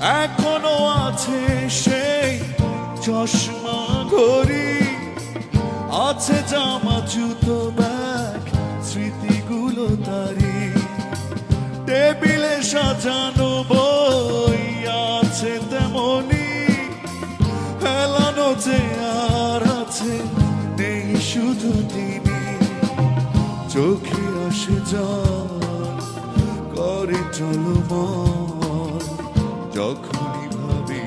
এখনো আছে সেই চশমা ঘড়ি, আছে জামা জুতো ব্যাগ স্মৃতিগুলো তারি, টেবিলে সাজানো বই আছে তেমনি, হেলানো যে আর আছে নেই শুধু তিনি। চোখে আসে জল করে চলমান, যখনই ভাবি